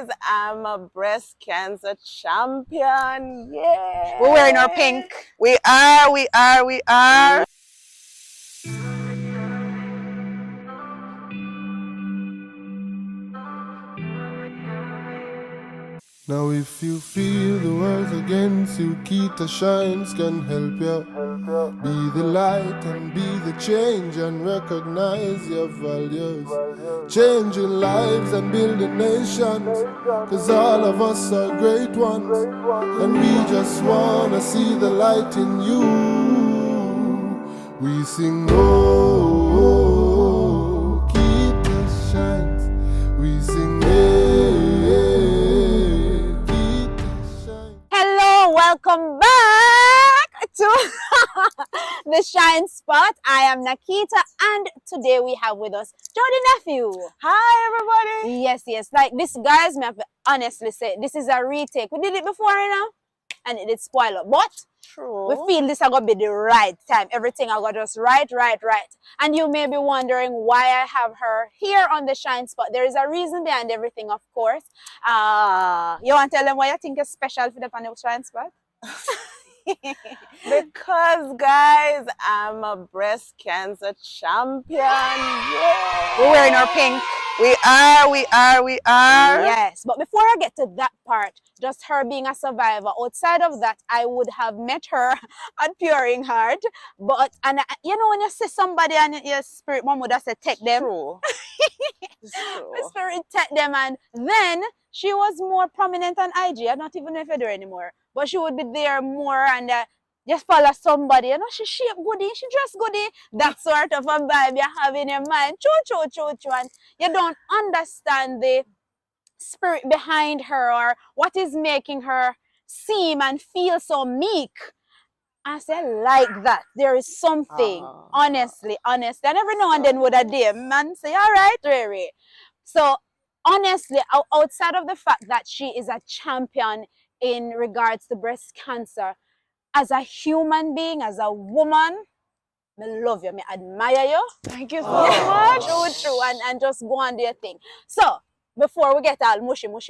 guys, I'm a breast cancer champion. Yeah. We're wearing our pink. We are. Now if you feel the world's against you, Keita Shines can help you. Be the light and be the change and recognize your values. Changing lives and building nations, cause all of us are great ones. And we just wanna see the light in you. We sing, oh, oh, Keita Shines. We sing, Hello, welcome back to the Shine Spot. I am Nakita, and today we have with us Jodie Nephew. Hi, everybody. Yes. Like this, guys, me have to honestly say, this is a retake. We did it before, and it did spoil up. But True. we feel this is going to be the right time. Everything I got just right. And you may be wondering why I have her here on the Shine Spot. There is a reason behind everything, of course. You want to tell them why you think is special for the panel Shine Spot? Because, guys, I'm a breast cancer champion. Yeah. We're wearing our pink. We are. Yes, but before I get to that part, just her being a survivor, outside of that, I would have met her at Puring Heart. But, you know, when you see somebody and your spirit mom would have said, take them. True. It's true. My spirit take them, and then she was more prominent on IG. I don't even know if you're there anymore. But she would be there more and just follow somebody. You know, she shape goodie, she dress goodie. That sort of a vibe you have in your mind. Choo. And you don't understand the spirit behind her or what is making her seem and feel so meek. I say like that. There is something, honestly. And every now and then would a day, man say, all right, Riri. So honestly, outside of the fact that she is a champion in regards to breast cancer, as a human being, as a woman, I love you, I admire you. Thank you so much. True. And just go and do your thing. So, before we get all mushy, we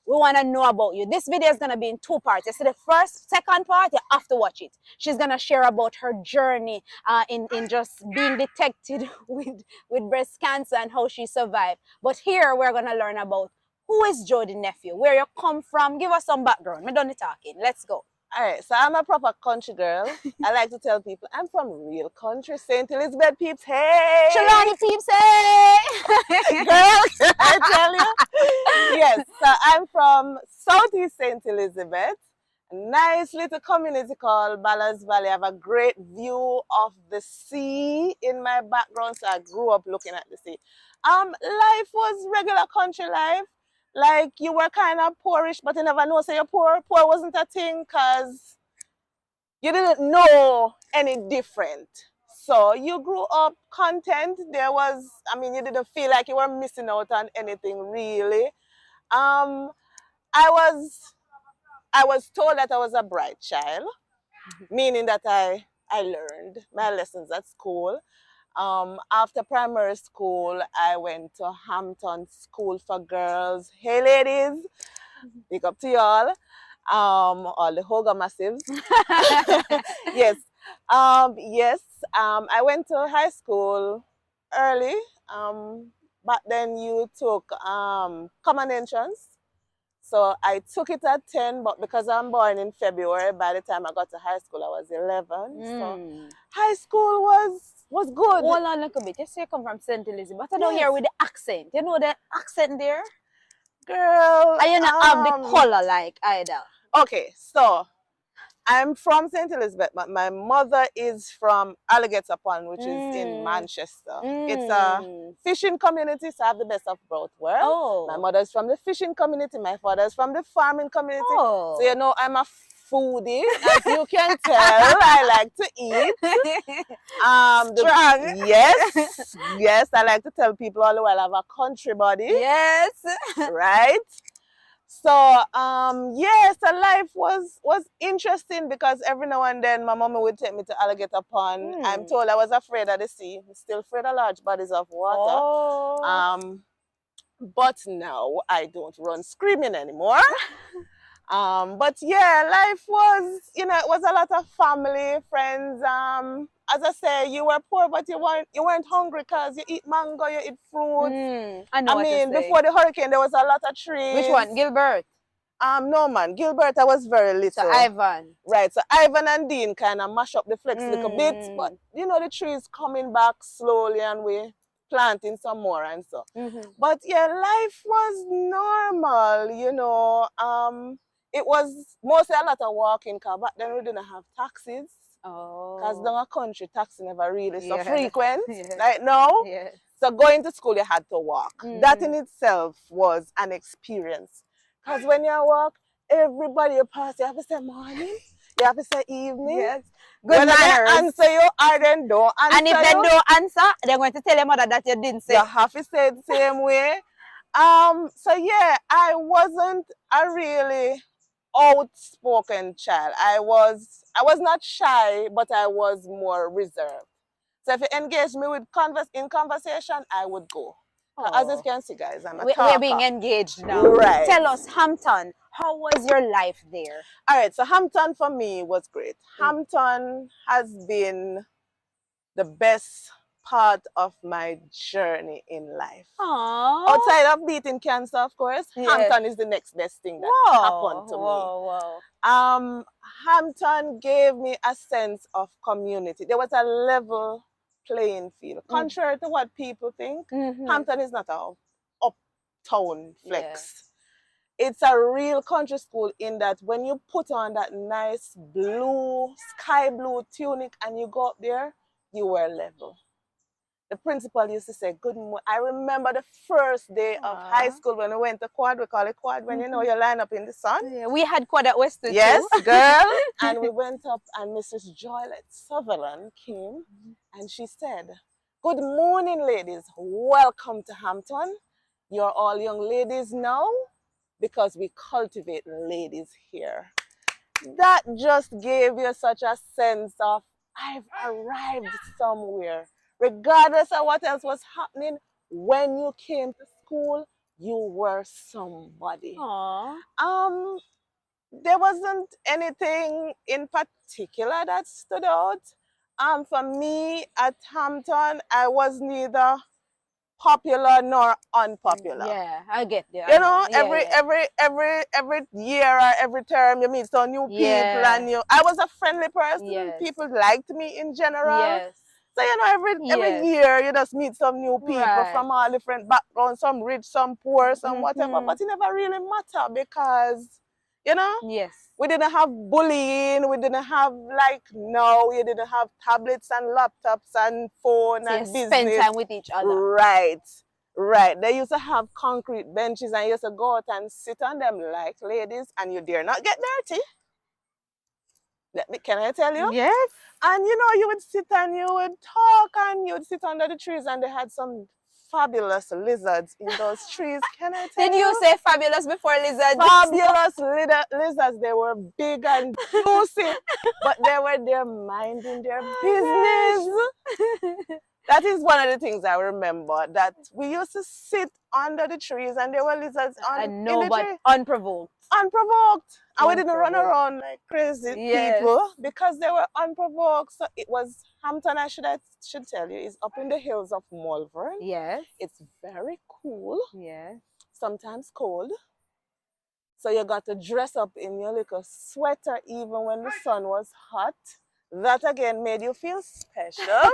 want to know about you. This video is going to be in two parts. You see the second part, you have to watch it. She's going to share about her journey in just being detected with breast cancer and how she survived. But here, we're going to learn about who is Jodie Nephew, where you come from. Give us some background. We're done talking. Let's go. All right, so I'm a proper country girl. I like to tell people I'm from real country, St. Elizabeth peeps. Hey! Shalani peeps, hey! Girl, I tell you. Yes, so I'm from Southeast St. Elizabeth. A nice little community called Ballas Valley. I have a great view of the sea in my background, so I grew up looking at the sea. Life was regular country life. Like, you were kind of poorish, but you never know, so you're poor. Poor wasn't a thing because you didn't know any different. So you grew up content. There was, you didn't feel like you were missing out on anything, really. I was told that I was a bright child, meaning that I learned my lessons at school. After primary school, I went to Hampton School for Girls. Hey, ladies, big up to y'all. All the Hoga Massives. Yes. I went to high school early. But then you took common entrance. So I took it at 10, but because I'm born in February, by the time I got to high school, I was 11. So high school was good. Hold on a little bit. You say you come from St. Elizabeth, but I don't hear with the accent. You know the accent there? Girl. And you don't have the color like either. Okay, so I'm from St. Elizabeth, but my mother is from Alligator Pond, which is in Manchester. It's a fishing community, so I have the best of both worlds. Oh. My mother is from the fishing community, my father is from the farming community. Oh. So, you know, I'm a foodie, as you can tell. I like to eat. Strong. Yes, I like to tell people all the while I have a country body. Yes. Right? So, so life was interesting because every now and then my mama would take me to Alligator Pond. I'm told I was afraid of the sea. I'm still afraid of large bodies of water. Oh. But now I don't run screaming anymore. But yeah, life was, it was a lot of family, friends. As I say, you were poor, but you weren't hungry because you eat mango, you eat fruits. I know I what you mean, say. before the hurricane, there was a lot of Which trees. one? Gilbert? No man, Gilbert, I was very So little. Ivan. Right, so Ivan and Dean kind of mash up the flex a little bit, but the trees coming back slowly and we planting some more and so. But yeah, life was normal. It was mostly a lot of walking car. Back then we didn't have taxis. Because down a country, taxi never really so frequent. Like now. Yes. So going to school, you had to walk. That in itself was an experience. Because when you walk, everybody you pass, you have to say morning, you have to say evening. Yes. Good Whether manners. they answer you or they don't answer And if they don't answer, they're going to tell your mother that you didn't say. you have to say it the same way. So yeah, I wasn't a really outspoken child. I was not shy, but I was more reserved. So if you engage me with in conversation, I would go. As you can see, guys, I'm a talker. We're being engaged now. Right. Tell us, Hampton, how was your life there? All right, so Hampton for me was great. Hampton has been the best part of my journey in life. Aww. Outside of beating cancer, of course, Hampton is the next best thing that happened to me. Hampton gave me a sense of community. There was a level playing field. Contrary to what people think, Hampton is not a uptown flex. It's a real country school in that when you put on that nice sky blue tunic and you go up there, you were level. The principal used to say, good morning. I remember the first day of high school when we went to quad. We call it quad when you line up in the sun. Yeah, we had quad at West too. Yes, girl. And we went up and Mrs. Joylette Sutherland came and she said, good morning, ladies. Welcome to Hampton. You're all young ladies now because we cultivate ladies here. That just gave you such a sense of, I've arrived somewhere. Regardless of what else was happening, when you came to school, you were somebody. There wasn't anything in particular that stood out. For me at Hampton, I was neither popular nor unpopular. Yeah, I get you. Every year or every term you meet some new people and I was a friendly person. People liked me in general. Yes. So every year you just meet some new people from all different backgrounds, some rich, some poor, some whatever. But it never really mattered because we didn't have bullying. We didn't have we didn't have tablets and laptops and phone and business. Spend time with each other. Right. They used to have concrete benches and you used to go out and sit on them like ladies and you dare not get dirty. Can I tell you? Yes. And you would sit and you would talk and you would sit under the trees and they had some fabulous lizards in those trees. Can I tell you? Did you say fabulous before lizards? Fabulous lizards. They were big and juicy, but they were there minding their business. That is one of the things I remember, that we used to sit under the trees and there were lizards in the tree. Unprovoked. And we didn't run around like crazy people because they were unprovoked. So it was Hampton, I should tell you, is up in the hills of Malvern. Yes. It's very cool. Yes. Sometimes cold. So you got to dress up in your little sweater even when the sun was hot. That again made you feel special.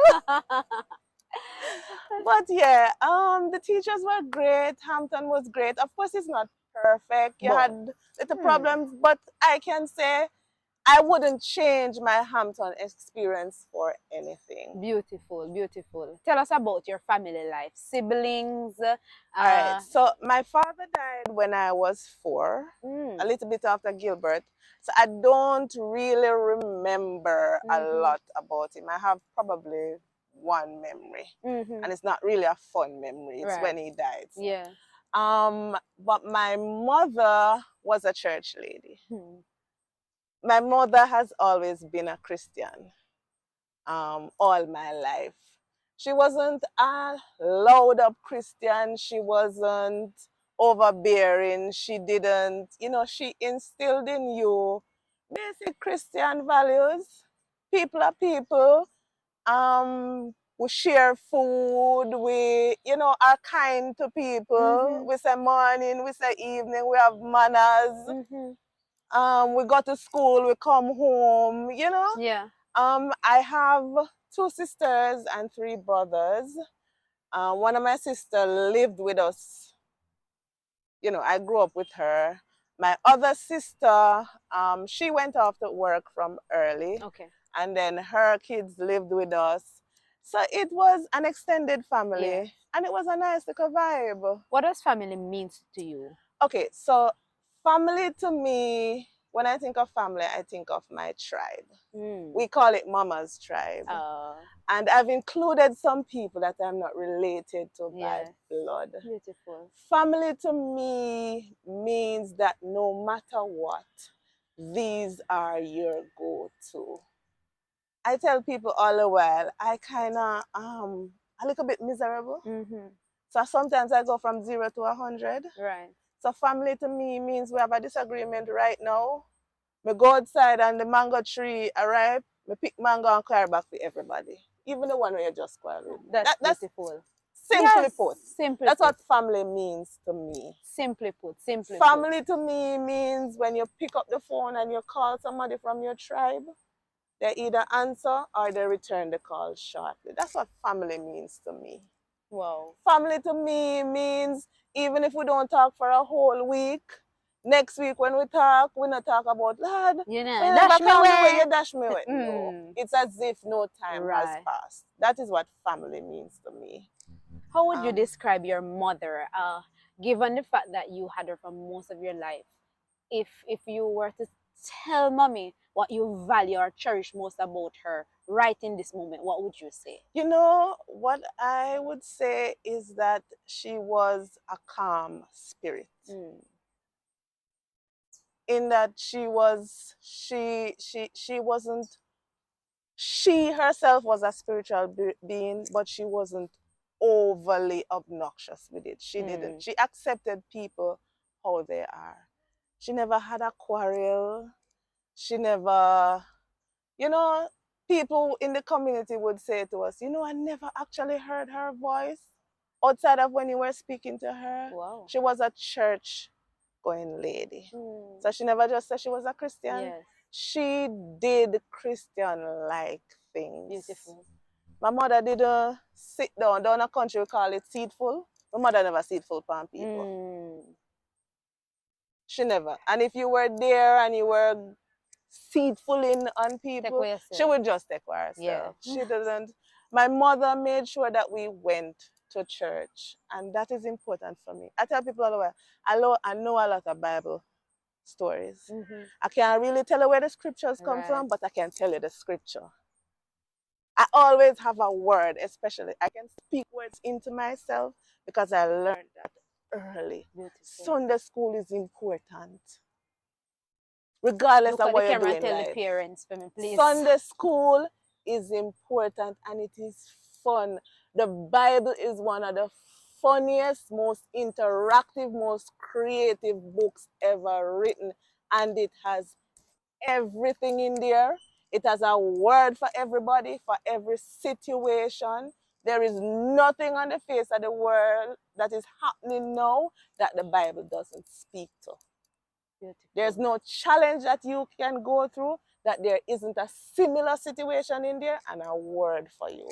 But yeah, the teachers were great. Hampton was great. Of course, it's not perfect. You had little problems, but I can say I wouldn't change my Hampton experience for anything. Beautiful, beautiful. Tell us about your family life. Siblings. All right. So my father died when I was 4, a little bit after Gilbert. So I don't really remember a lot about him. I have probably one memory, and it's not really a fun memory. It's when he died. So. Yeah. But my mother was a church lady. My mother has always been a Christian all my life. She wasn't a loud up Christian. She wasn't overbearing. She didn't, she instilled in you basic Christian values. People are people. We share food. We, are kind to people. We say morning, we say evening. We have manners. We go to school. We come home. Yeah. I have 2 sisters and 3 brothers. One of my sisters lived with us. I grew up with her. My other sister, she went off to work from early. Okay. And then her kids lived with us. So it was an extended family. Yeah. And it was a nice little vibe. What does family mean to you? Okay, so family to me, when I think of family, I think of my tribe. We call it Mama's tribe. And I've included some people that I'm not related to by blood. Beautiful. Family to me means that no matter what, these are your go-to. I tell people all the while, I kind of a little bit miserable. So sometimes I go from 0 to 100. Right. So family to me means we have a disagreement right now. Me go outside and the mango tree arrive. Me pick mango and carry back to everybody. Even the one where you just quarrel with. That's That's beautiful. simply put. Simply That's put. what family means to me. Simply put. Simply Family to me means when you pick up the phone and you call somebody from your tribe, they either answer or they return the call shortly. That's what family means to me. Wow. Family to me means even if we don't talk for a whole week, next week when we talk, we not talk about, Lord, dash me away. You dash me away. No. It's as if no time has passed. That is what family means to me. How would you describe your mother, given the fact that you had her for most of your life? If you were to tell mommy what you value or cherish most about her right in this moment, what would you say? What I would say is that she was a calm spirit. In that she herself was a spiritual being, but she wasn't overly obnoxious with it. She didn't. She accepted people how they are. She never had a quarrel. She never, people in the community would say to us, I never actually heard her voice outside of when you were speaking to her. Wow. She was a church going lady. So she never just said she was a Christian. Yes. She did Christian-like things. Beautiful. My mother didn't sit down a country we call it seedful. My mother never seedful upon people. She never. And if you were there and you were seedfulling on people, she would just take for herself. Yeah. She didn't. My mother made sure that we went to church, and that is important for me. I tell people all the way, I know a lot of Bible stories. I can't really tell you where the scriptures come from, but I can tell you the scripture. I always have a word, especially I can speak words into myself because I learned that early. Beautiful. Sunday school is important. Regardless of what you're doing in tell life. the parents for me, please. Sunday school is important and it is fun. The Bible is one of the funniest, most interactive, most creative books ever written. And it has everything in there. It has a word for everybody, for every situation. There is nothing on the face of the world that is happening now that the Bible doesn't speak to. Beautiful. There's no challenge that you can go through that there isn't a similar situation in there and a word for you.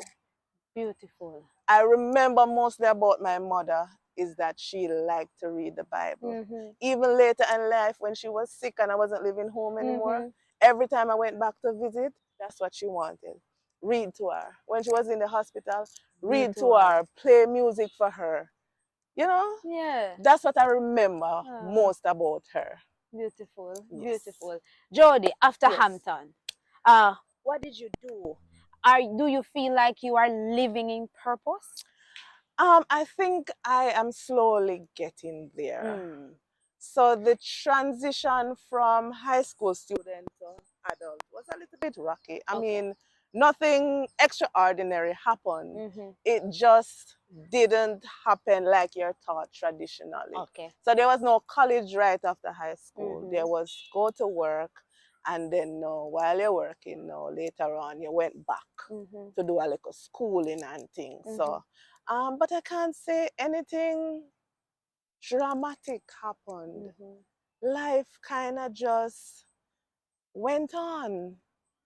Beautiful. I remember mostly about my mother is that she liked to read the Bible. Even later in life when she was sick and I wasn't living home anymore, every time I went back to visit, that's what she wanted. Read to her. When she was in the hospital, read to her, play music for her. Yeah. That's what I remember most about her. Beautiful. Yes. Beautiful. Jodie, after Hampton, what did you do? Do you feel like you are living in purpose? I think I am slowly getting there. So the transition from high school student to adult was a little bit rocky. I mean, nothing extraordinary happened. It just didn't happen like you're taught traditionally. Okay. So there was no college right after high school. There was go to work, and then while you're working, later on you went back to do a little schooling and things. So, but I can't say anything dramatic happened. Life kind of just went on,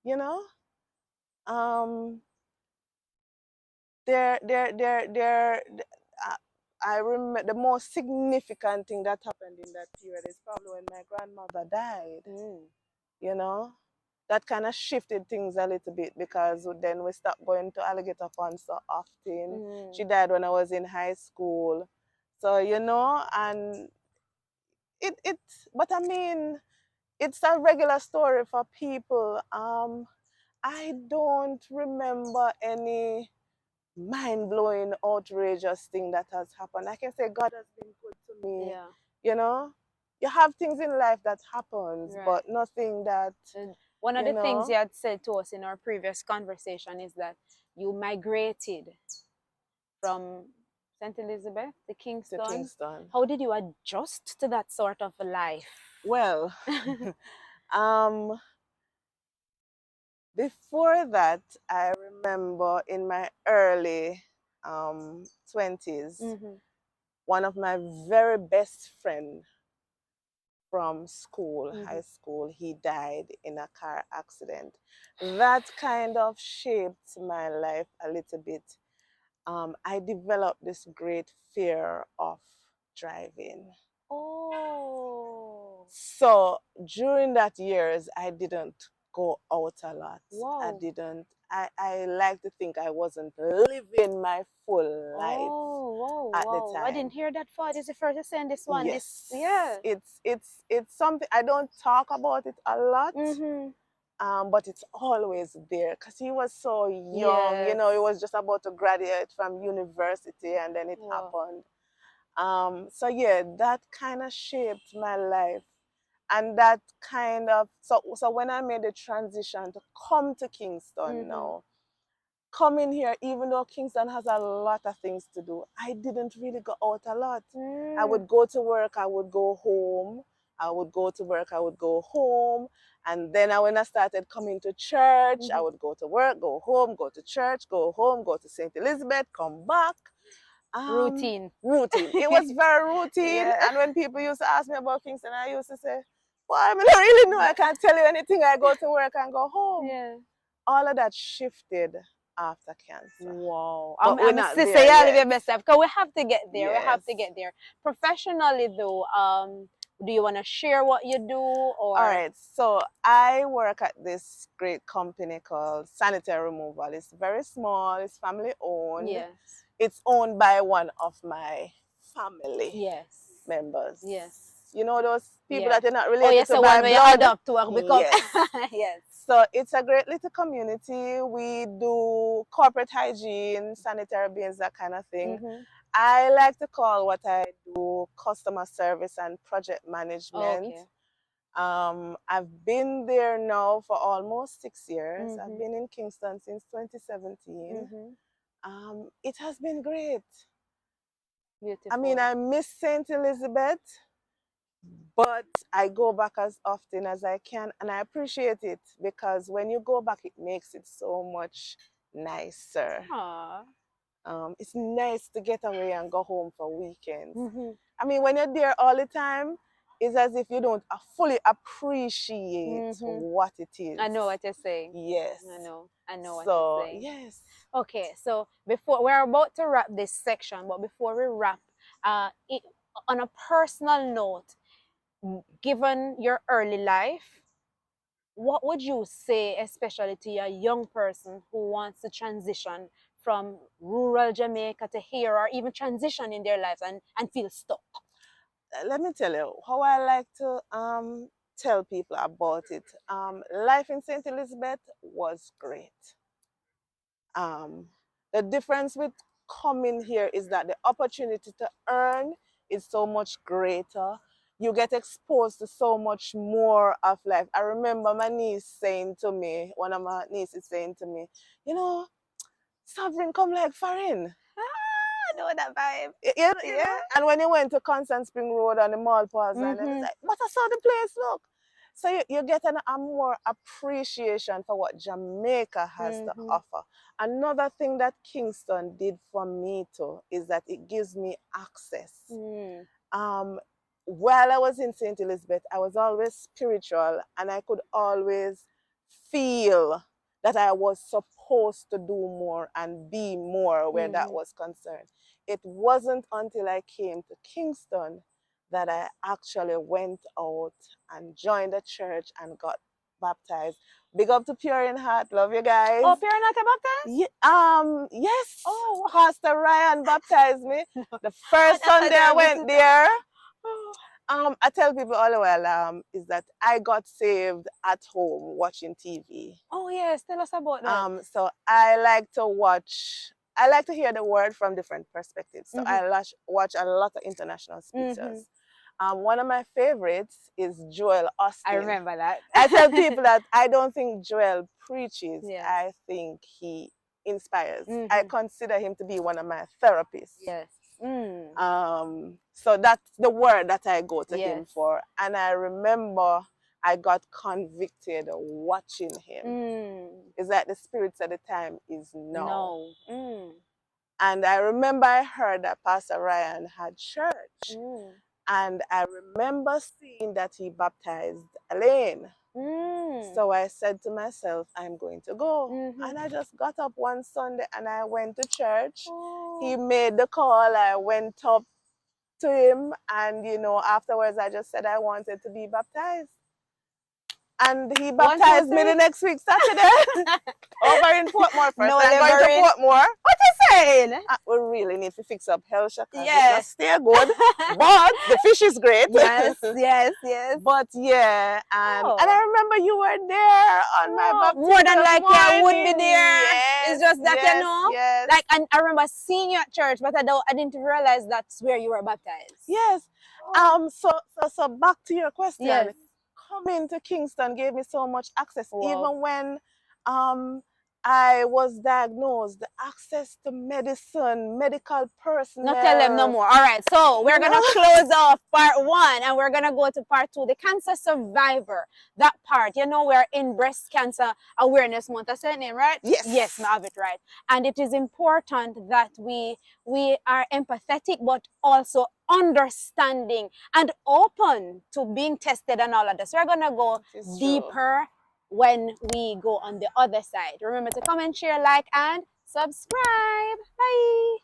you know. There. I remember the most significant thing that happened in that period is probably when my grandmother died. You know, that kind of shifted things a little bit because then we stopped going to Alligator Pond so often. She died when I was in high school, so and it. But I mean, it's a regular story for people. I don't remember any mind-blowing, outrageous thing that has happened. I can say God has been good to me. Yeah. You know, you have things in life that happens, Right. but nothing that. And one of the things you had said to us in our previous conversation is that you migrated from St. Elizabeth to Kingston. To Kingston. How did you adjust to that sort of life? Well, before that, I remember in my early 20s, one of my very best friends from school, high school, he died in a car accident. That kind of shaped my life a little bit. I developed this great fear of driving. Oh. So during that years, I didn't go out a lot. Wow. I like to think I wasn't living my full life at the time. I didn't hear that far. This is the first to send this one. Yes. Yeah. It's something I don't talk about it a lot. But it's always there because he was so young. Yes. He was just about to graduate from university and then it happened. So yeah, that kind of shaped my life. And that kind of, so when I made the transition to come to Kingston now, coming here, even though Kingston has a lot of things to do, I didn't really go out a lot. I would go to work, I would go home. I would go to work, I would go home. And then when I started coming to church, I would go to work, go home, go to church, go home, go to St. Elizabeth, come back. Routine. It was very routine. Yeah. And when people used to ask me about Kingston, I used to say, well, I don't really know. I can't tell you anything. I go to work and go home. Yeah. All of that shifted after cancer. Wow. But we're not sister, there you yet. your best because we have to get there. Yes. We have to get there. Professionally though, do you want to share what you do or? All right. So I work at this great company called Sanitary Removal. It's very small. It's family owned. Yes. It's owned by one of my family Yes. members. Yes. You know those people Yeah. that are not related yes, to so by when we blood? adopt to work because Yes. yes. So it's a great little community. We do corporate hygiene, sanitary bins, that kind of thing. I like to call what I do customer service and project management. Okay. I've been there now for almost 6 years. I've been in Kingston since 2017. It has been great. Beautiful. I mean, I miss St. Elizabeth, but I go back as often as I can, and I appreciate it because when you go back, it makes it so much nicer. Aww. It's nice to get away and go home for weekends. I mean, when you're there all the time, it's as if you don't fully appreciate what it is. I know what you're saying. Yes. I know what So, you're saying. yes. Okay, so before we're about to wrap this section, but before we wrap, on a personal note, given your early life, what would you say, especially to a young person who wants to transition from rural Jamaica to here, or even transition in their lives and feel stuck? Let me tell you how I like to tell people about it. Life in St. Elizabeth was great. The difference with coming here is that the opportunity to earn is so much greater. you get exposed to so much more of life. I remember my niece saying to me, one of my nieces saying to me, you know, sovereign come like foreign. I know that vibe. You know? And when you went to Constant Spring Road on the Mall Plaza, and it's like, but I saw the place, look. So you get a more appreciation for what Jamaica has to offer. Another thing that Kingston did for me too is that it gives me access. While I was in St. Elizabeth, I was always spiritual, and I could always feel that I was supposed to do more and be more where that was concerned. It wasn't until I came to Kingston that I actually went out and joined a church and got baptized. Big up to Pure in Heart, love you guys. Oh, Pure in Heart baptized? Yes. Oh, Pastor Ryan baptized me. The first Sunday I went there. I tell people all the while is that I got saved at home watching TV. Oh yes, tell us about that. So I like to hear the word from different perspectives. So I watch a lot of international speakers. One of my favorites is Joel Austin. I remember that. I tell people that I don't think Joel preaches. I think he inspires. I consider him to be one of my therapists. Yes. So that's the word that I go to him for. And I remember I got convicted watching him. It's like the spirits at the time is no. And I remember I heard that Pastor Ryan had church. And I remember seeing that he baptized Elaine. So I said to myself, I'm going to go. And I just got up one Sunday and I went to church. He made the call. I went up to him, and afterwards I just said I wanted to be baptized. And he baptized me the next week, Saturday. Over in Portmore first. No, I'm going to Portmore. What you saying? We really need to fix up Hellshire. Yes. Stay good. But the fish is great. Yes. But yeah, and I remember you were there on my baptism. More than likely I would be there. Yes, it's just that yes. like, and I remember seeing you at church, but I didn't realize that's where you were baptized. Yes. So back to your question. Yes. Coming to Kingston gave me so much access. Even when I was diagnosed, the access to medicine, medical personnel. Not tell them no more. All right, so we're going to close off part 1 and we're going to go to part 2, the cancer survivor. That part, we're in Breast Cancer Awareness Month. That's the name, right? Yes. Yes, I have it right. And it is important that we are empathetic, but also understanding and open to being tested and all of this. We're going to go deeper when we go on the other side. Remember to comment, share, like, and subscribe. Bye.